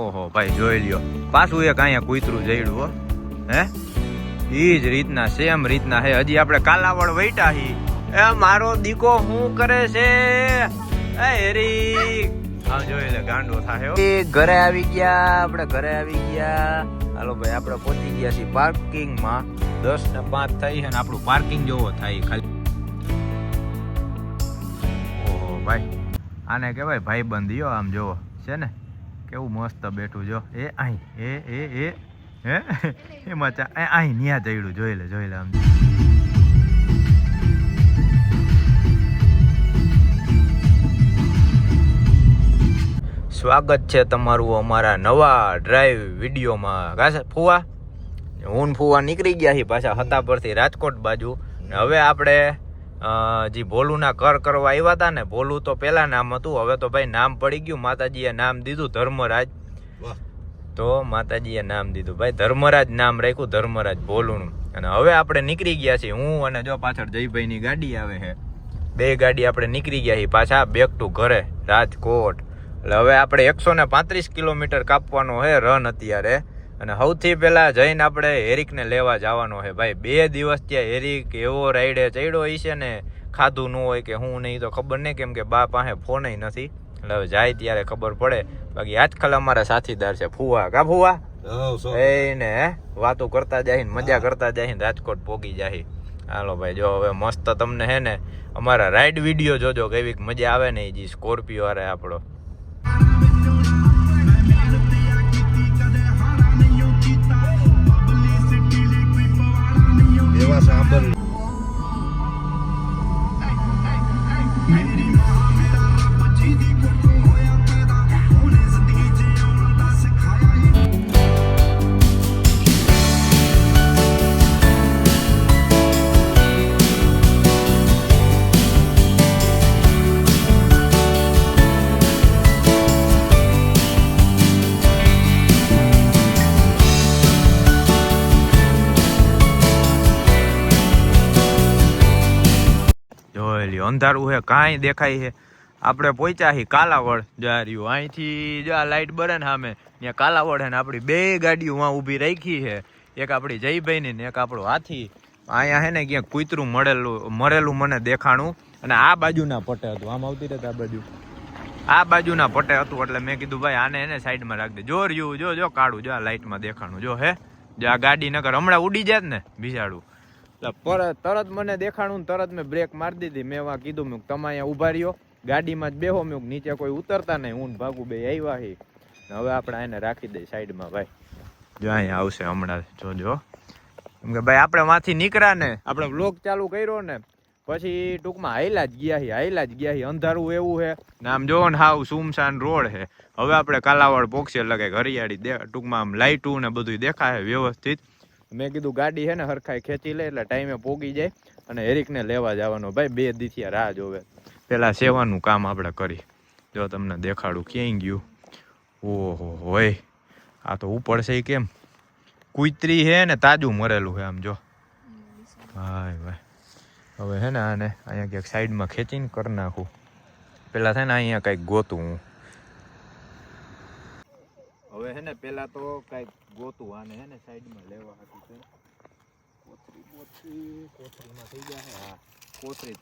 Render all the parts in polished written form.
ઓહો ભાઈ જોઈ લ્યો, પાછું એક અહીંયા કૂતરું જઈડું હો. હે ઈ જ રીતના સેમ રીતના હે. હજી આપણે કાલાવડ વૈટા હી. એ મારો દીકો શું કરે છે? એ હેરી આમ જોઈ લે, ગાંડો થાય. ઘરે આવી ગયા, આપણે ઘરે આવી ગયા. હાલો ભાઈ, આપણે પહોંચી ગયા છીએ પાર્કિંગમાં. 10:05 થઈ છે ને આપણું પાર્કિંગ જોવો થાય ખાલી. ઓહો ભાઈ, આને કહેવાય ભાઈ બંધીઓ. આમ જોવો છે ને કેવું મસ્ત બેઠું જો. એ અહીં હે એમાં અહીં ન્યા જઈડું. જોઈ લે આમ. સ્વાગત છે તમારું અમારા નવા ડ્રાઈવ વિડીયોમાં. કાશે ફુવા, હું ફુવા નીકળી ગયા છીએ પાછા હતા પરથી રાજકોટ બાજુ. ને હવે આપણે જે ભોલુના કર કરવા આવ્યા હતા ને, ભોલું તો પેલા નામ હતું, હવે તો ભાઈ નામ પડી ગયું. માતાજીએ નામ દીધું ધર્મરાજ. તો માતાજીએ નામ દીધું ભાઈ ધર્મરાજ, નામ રાખ્યું ધર્મરાજ ભોલુનું. અને હવે આપણે નીકળી ગયા છીએ, હું અને જો પાછળ જયભાઈની ગાડી આવે છે. બે ગાડી આપણે નીકળી ગયા છીએ પાછા બેક ટુ ઘરે રાજકોટ. એટલે હવે આપણે 135 કિલોમીટર કાપવાનો છે રન અત્યારે. અને સૌથી પહેલા જઈને આપણે હેરિકને લેવા જવાનો છે ભાઈ. 2 દિવસ ત્યાં હેરિક એવો રાઈડે ચડ્યો હશે ને, ખાધું ન હોય કે હું નહીં તો ખબર નહીં, કેમ કે બા પાસે ફોન નથી. એટલે હવે જાય ત્યારે ખબર પડે. બાકી આજકાલ અમારા સાથીદાર છે ફુવા. કા ફુવા? એને વાતો કરતા જાય, મજા કરતા જાય, રાજકોટ પોગી જાય. હાલો ભાઈ, જો હવે મસ્ત તમને હે ને અમારા રાઈડ વિડીયો જોજો, કેવી મજા આવે ને. જે સ્કોર્પિયો વાળા આપણો એવા સાંભળ. અંધારું છે, કાંઈ દેખાય છે. આપણે પહોંચ્યા છીએ કાલાવડ. જા રહ્યું અહીંથી જો આ લાઈટ બરે ને સામે, ત્યાં કાલાવડ છે ને આપણી 2 ગાડીઓ વાં ઊભી રાખી છે. એક આપણી જયભાઈની ને એક આપણો હાથી. અહીંયા છે ને ક્યાંક કૂતરું મરેલું મને દેખાણું. અને આ બાજુના પટે હતું, આમ આવતી રહેતા આ બાજુના પટે હતું. એટલે મેં કીધું ભાઈ આને એને સાઈડમાં રાખી દે. જો રહ્યું જો કાળું, જો આ લાઈટમાં દેખાણું જો હે. જો આ ગાડી નકર હમણાં ઉડી જાય ને બિસાડું. તરત મને દેખાણું ને તરત મેં બ્રેક મારી દીધી. મેં એમાં કીધું મેં તમે અહીંયા ઉભા રહ્યો, ગાડીમાં જ બેહો. મેં નીચે કોઈ ઉતરતા નહીં, હું ભાગું બે આવ્યા હી. હવે આપણે એને રાખી દઈએ સાઈડમાં ભાઈ. જો અહીંયા આવશે હમણાં જોજો. કેમ કે ભાઈ આપણે માંથી નીકળ્યા ને, આપણે વ્લોગ ચાલુ કર્યો ને પછી ટૂંકમાં હાઈલા જ ગયા હી. અંધારું એવું છે ને, આમ જોવો ને હાવ સુમસાન રોડ છે. હવે આપણે કાલાવડ પોક્ષે એટલે કે હરિયાળી ટૂંકમાં આમ લાઇટું ને બધું દેખાય વ્યવસ્થિત. મેં કીધું ગાડી છે ને હરખાઈ ખેંચી લે એટલે ટાઈમે પોગી જાય. અને હેરિકને લેવા જવાનો ભાઈ. 2 દીથી રાહ જોવે. પેલા સેવાનું કામ આપણે કરી. જો તમને દેખાડું ક્યાંય ગયું. ઓહો હોય, આ તો ઉપર છે કેમ કૂતરી છે ને, તાજું મરેલું છે આમ જો. ભાઈ હવે હે ને આને અહીંયા ક્યાંક સાઈડમાં ખેંચીને કરી નાખું. પેલા છે ને અહીંયા કંઈક ગોતું હું. હવે હે ને પેલા તો કઈક ગોતું આને હે ને સાઈડમાં લેવા હતું. કોથરીમાં થઈ જાય. હા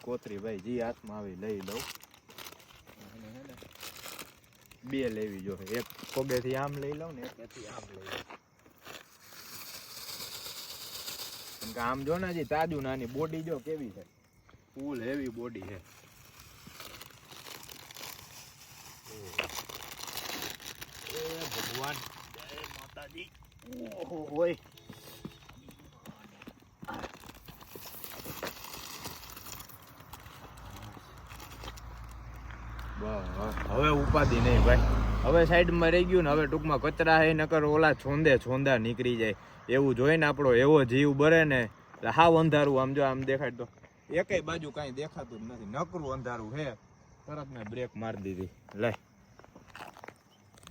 કોથરી ભાઈ, જે હાથમાં આવી લઈ લઉં. 2 લેવી જો, એક પગેથી આમ લઈ લઉં ને એકેથી આમ લઈ લઉં. કેમ કે આમ જો ને હજી તાજુ નાની બોડી જો કેવી છે, ફૂલ હેવી બોડી છે. ભગવાન જય માતાજી. ઓહો હોય, હવે ઉપાધિ નહીં ભાઈ. હવે સાઈડમાં રહી ગયું ને, હવે ટૂંકમાં કચરા હે નકર ઓલા છોંદા નીકળી જાય એવું જોઈને આપણો એવો જીવ બરે ને. એટલે હાવ અંધારું આમ જો, આમ દેખાય તો એકેય બાજુ કાંઈ દેખાતું જ નથી, નકરું અંધારું હે. તરત મેં બ્રેક મારી દીધી. લે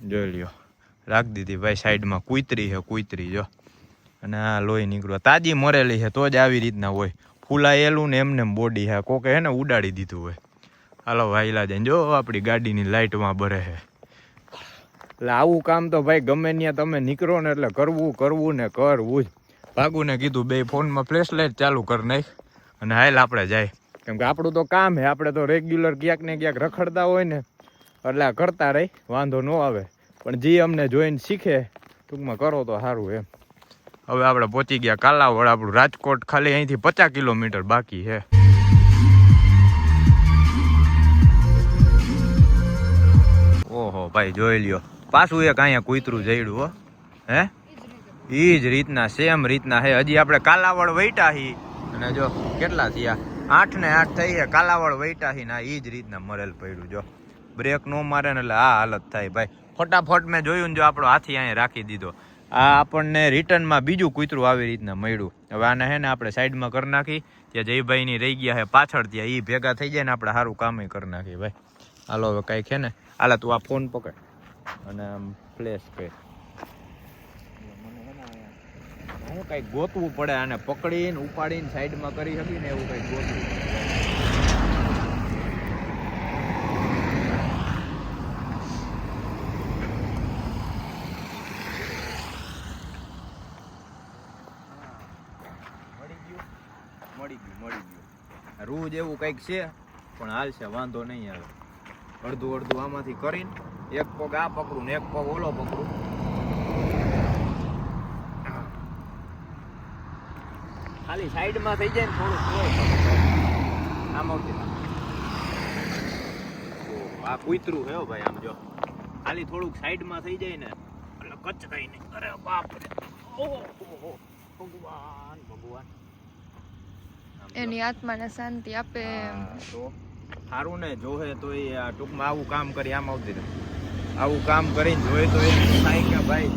જોઈ લ્યો, રાખી દીધી ભાઈ સાઈડમાં. કૂતરી જો. અને આ લોહી નીકળવા તાજી મરેલી છે તો જ આવી રીતના હોય. ફૂલાયેલું ને એમને બોડી છે, કોકે હે ને ઉડાડી દીધું હોય. હાલો વાયલા જઈને જો આપણી ગાડીની લાઈટમાં બરે છે. એટલે આવું કામ તો ભાઈ ગમે ત્યાં તમે નીકળો ને એટલે કરવું ને કરવું જ. ભાગુને કીધું બે ફોનમાં ફ્લેશ લાઇટ ચાલુ કરી નાખ અને હાલ આપણે જાય, કેમ કે આપણું તો કામ હે, આપણે તો રેગ્યુલર ક્યાંક ને ક્યાંક રખડતા હોય ને એટલે આ કરતા રહી વાંધો ન આવે, પણ જે અમને જોઈને શીખે ટૂંકમાં કરો તો સારું એમ. હવે આપણે પહોંચી ગયા કાલાવડ. આપણું રાજકોટ ખાલી અહીંથી 50 કિલોમીટર બાકી છે. ઓહો ભાઈ જોઈ લ્યો, પાછું એક અહીંયા કૂતરું જઈડું હો. હે ઈ જ રીતના સેમ રીતના હે. હજી આપણે કાલાવડ વૈટા હી અને જો કેટલા થયા 8 ને 8 થઈ છે. કાલાવડ વૈટા હી ના ઈ જ રીતના મરેલ પડ્યું. જો બ્રેક નો મારે ને એટલે આ હાલત થાય ભાઈ. ફટાફટ મેં જોયું ને જો આપણો હાથી અહીંયા રાખી દીધો. આ આપણને રિટર્નમાં બીજું કૂતરું આવી રીતના મળ્યું. હવે આને હે ને આપણે સાઈડમાં કરી નાખી. ત્યાં જયભાઈની રહી ગયા છે પાછળ, ત્યાં એ ભેગા થઈ જાય ને આપણે સારું કામ કરી નાખીએ ભાઈ. હાલો હવે કાંઈક છે ને, હાલે તું આ ફોન પકડ અને આમ ફ્લેશ કર. હું કંઈક ગોતવું પડે, આને પકડીને ઉપાડીને સાઈડમાં કરી શકીને એવું કંઈક ગોતવું પડે. મળી ગયું. રોજ એવું કંઈક છે પણ હાલ છે, વાંધો નહીં આવે. અડધું આમાંથી કરીને એક પગ આ પકડું ને એક પગ ઓલો પકડું. ખાલી સાઈડમાં થઈ જાય ને થોડું આમ આવતી. આ કૂતરું હે ભાઈ, આમ જો ખાલી થોડુંક સાઈડમાં થઈ જાય ને એટલે કચરાઈ નહીં. અરે બાપ રે, ઓહો ભગવાન એની આત્માને શાંતિ આપે. તો સારું ને જોહે તો એ ટૂંકમાં આવું કામ કરી આમ આવતી રહે. આવું કામ કરીને જોઈ તો એ થાય કે ભાઈ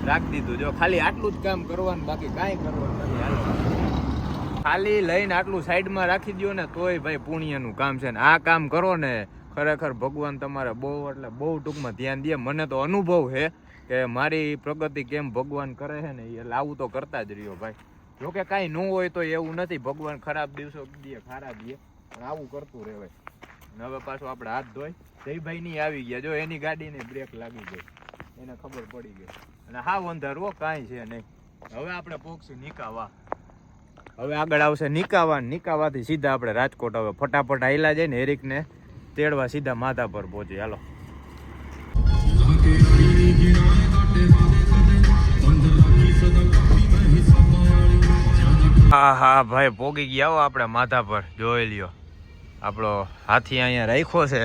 રાખી દીધું. જો ખાલી આટલું જ કામ કરવાનું, બાકી કાંઈ કરવાનું નથી. ખાલી લઈને આટલું સાઈડમાં રાખી દો ને તોય ભાઈ પુણ્યનું કામ છે. ને આ કામ કરો ને ખરેખર ભગવાન તમારે બહુ એટલે બહુ ટૂંકમાં ધ્યાન દે. મને તો અનુભવ છે કે મારી પ્રગતિ કેમ ભગવાન કરે છે ને, એટલે આવું તો કરતા જ રહ્યો ભાઈ. જોકે કાંઈ ન હોય તો એવું નથી, ભગવાન ખરાબ દિવસો દે ખારા દે, પણ આવું કરતું રહેવાય. હવે પાછું આપણે હાથ ધોઈ જયભાઈ ની આવી ગયા. જો એની ગાડીને બ્રેક લાગી ગઈ, એને ખબર પડી ગઈ અને હા અંધારું કાંઈ છે નહીં. હવે આપણે પોક્ષી નિકાવા. હવે આગળ આવશે નિકાવા. નિકાવાથી સીધા આપણે રાજકોટ. હવે ફટાફટ આયલા જાય ને હેરિકને તેડવા સીધા માથા પર પહોંચી. હાલો હા ભાઈ પોગી ગયા હો આપણે માથા પર. જોઈ લ્યો આપણો હાથી અહીંયા રાખ્યો છે.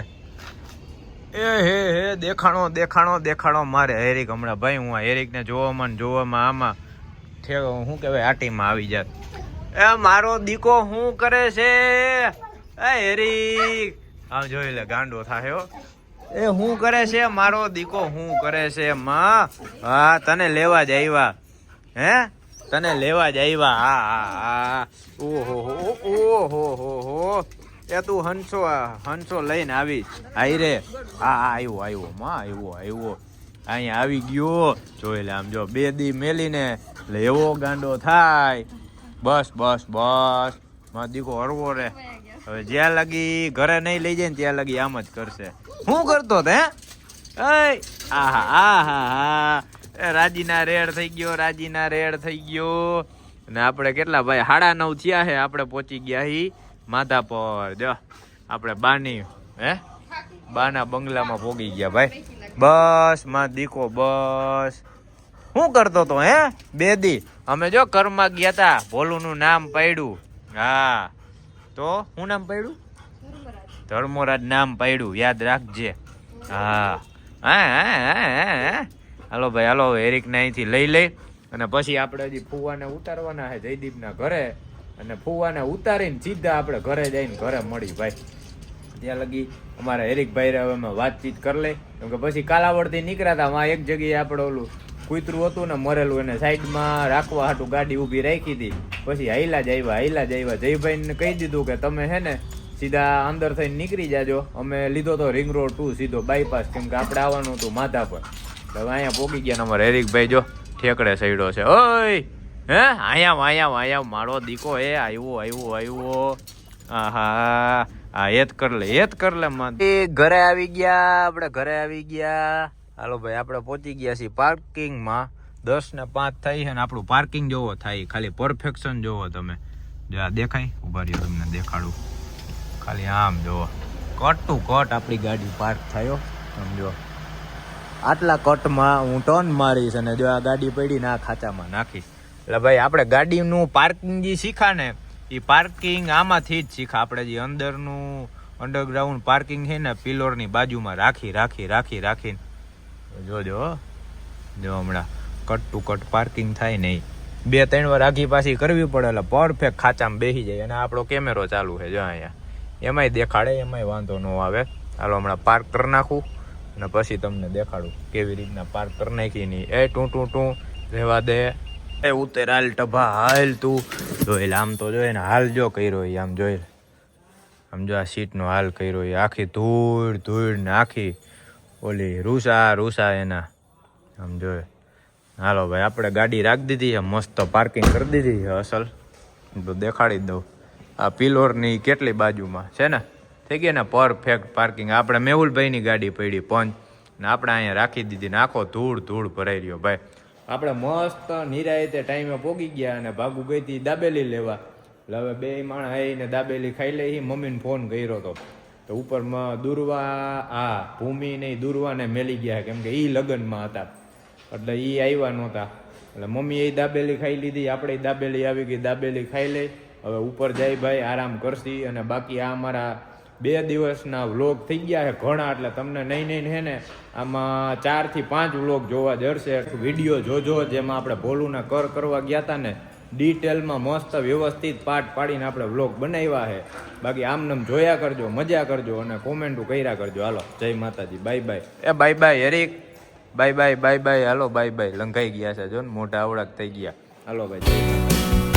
હે દેખાણો મારે હેરિક હમણાં ભાઈ. હું હેરિકને જોવામાં આમાં શું કહેવાય આટીમાં આવી જાય. એ મારો દીકો શું કરે છે? એ હેરિક આમ જોઈ લે, ગાંડો થાય હો. એ શું કરે છે મારો દીકો? શું કરે છે માં? હા તને લેવા જ આવ્યા. હે તને લેવા જ આવ્યા. હા ઓહો એ તું હંસો લઈને આવી. આઈ રે હા આવ્યો માં આવ્યો અહીંયા આવી ગયો. જોઈ લે આમ જો 2 દી મેલીને એવો ગાંડો થાય. બસ માં દીકો હરવો રે. હવે જ્યાં લગી ઘરે નહીં લઈ જાય ને ત્યાં લગી આમ જ કરશે. શું કરતો હે? આહા રાજીના રેડ થઈ ગયો. અને આપણે કેટલા ભાઈ 9:30 થયા છે. આપણે પહોંચી ગયા હી માથા પર. જો આપણે બાના બંગલામાં પોગી ગયા ભાઈ. બસ માં દીકો બસ. શું કરતો તો હે? 2 દી અમે જો કર્મમાં ગયા તા. ભોલુનું નામ પાડ્યું. હા તો શું નામ પાડ્યું? ધર્મરાજ નામ પાડ્યું, યાદ રાખજે. હા હાલો ભાઈ હાલો. હેરિક ને અહીંથી લઈ અને પછી આપણે હજી ફુવાને ઉતારવાના છે જયદીપના ઘરે. અને ફુવાને ઉતારીને સીધા આપણે ઘરે જઈને ઘરે મળી ભાઈ. ત્યાં લગી અમારા હેરિકભાઈ હવે અમે વાતચીત કરી લઈ, કેમ કે પછી કાલાવડથી નીકળ્યા હતા. એક જગ્યાએ આપણે ઓલું કૂતરું હતું ને મરેલું, એને સાઈડમાં રાખવા હાટું ગાડી ઊભી રાખી હતી. પછી હાઈલા જ આવ્યા. જયભાઈને કહી દીધું કે તમે હે ને સીધા અંદર થઈને નીકળી જાજો. અમે લીધો તો રિંગ રોડ 2 સીધો બાયપાસ, કેમ કે આપણે આવવાનું હતું માથા પર. હવે અહીંયા પોગી ગયા ને અમારે હેરિકભાઈ જો ઠેકડે સડ્યો છે. ઓય હે અહીંયા મારો દીકો હે આવ્યો. આહા હેત કર લે માં. ઘરે આવી ગયા. હાલો ભાઈ આપણે પહોંચી ગયા છીએ પાર્કિંગમાં. 10:05 થઈ છે ને આપણું પાર્કિંગ જોવો થાય, ખાલી પરફેક્શન જોવો તમે. જો આ દેખાય, ઉભા રહ્યો તમને દેખાડું. ખાલી આમ જોવો, કટ ટુ કટ આપણી ગાડી પાર્ક થયો. સમજો આટલા કટમાં હું ટર્ન મારીશ અને જો આ ગાડી પડી ને આ ખાચામાં નાખીશ. એટલે ભાઈ આપણે ગાડીનું પાર્કિંગ જે શીખા ને એ પાર્કિંગ આમાંથી જ શીખા. આપણે જે અંદરનું અંડરગ્રાઉન્ડ પાર્કિંગ છે ને પિલોરની બાજુમાં રાખીને જોજો જો હમણાં કટ ટુ કટ પાર્કિંગ થાય નહીં. 2-3 વાર આઘી પાછી કરવી પડે એટલે પરફેક્ટ ખાચામાં બેસી જાય. અને આપણો કેમેરો ચાલુ છે જો અહીંયા, એમાંય દેખાડે, એમાંય વાંધો ન આવે. હાલો હમણાં પાર્ક કરી નાખું અને પછી તમને દેખાડું કેવી રીતના પાર્ક કરી નાખી. નહીં એ ટું રહેવા દે, એ ઉતર હાલ ટભા હાલ તું જોઈ. આમ તો જોઈ ને હાલ જો કર્યો આમ જોઈ, આમ જો આ સીટનો હાલ કર્યો આખી ધૂળ ને આખી ઓલી રૂસા એના આમ જોઈ. હાલો ભાઈ આપણે ગાડી રાખી દીધી છે, મસ્ત પાર્કિંગ કરી દીધી છે અસલ. તો દેખાડી જ દઉં, આ પિલોરની કેટલી બાજુમાં છે ને, થઈ ગયા ને પરફેક્ટ પાર્કિંગ. આપણે મેહુલભાઈની ગાડી પડી પંચ ને આપણે અહીંયા રાખી દીધી ને આખો ધૂળ ભરાઈ રહ્યો ભાઈ. આપણે મસ્ત નિરાયતે ટાઈમે પોગી ગયા અને ભાગુ ગઈ હતી દાબેલી લેવા. એટલે હવે 2 માણસ આવીને દાબેલી ખાઈ લઈ. મમ્મીને ફોન કર્યો હતો તો ઉપરમાં દુર્વા ભૂમિ ને દુર્વાને મેલી ગયા કેમ કે એ લગ્નમાં હતા એટલે એ આવ્યા નહોતા. એટલે મમ્મીએ દાબેલી ખાઈ લીધી, આપણે દાબેલી આવી ગઈ, દાબેલી ખાઈ લઈ. હવે ઉપર જાય ભાઈ આરામ કરશી. અને બાકી આ અમારા 2 દિવસના વ્લોગ થઈ ગયા છે ઘણા, એટલે તમને નહીં હે ને આમાં 4 થી 5 વ્લોગ જોવા જશે. વિડીયો જોજો જેમાં આપણે ભોલુના કરવા ગયા હતા ને ડિટેલમાં મસ્ત વ્યવસ્થિત પાઠ પાડીને આપણે વ્લોગ બનાવ્યા છે. બાકી આમનામ જોયા કરજો, મજા કરજો અને કોમેન્ટો કર્યા કરજો. હાલો જય માતાજી, બાય બાય. એ બાય બાય હરીક, બાય બાય. હાલો બાય બાય. લંઘાઈ ગયા છે જો ને, મોઢા આવડા થઈ ગયા. હાલો ભાઈ જય માતાજી.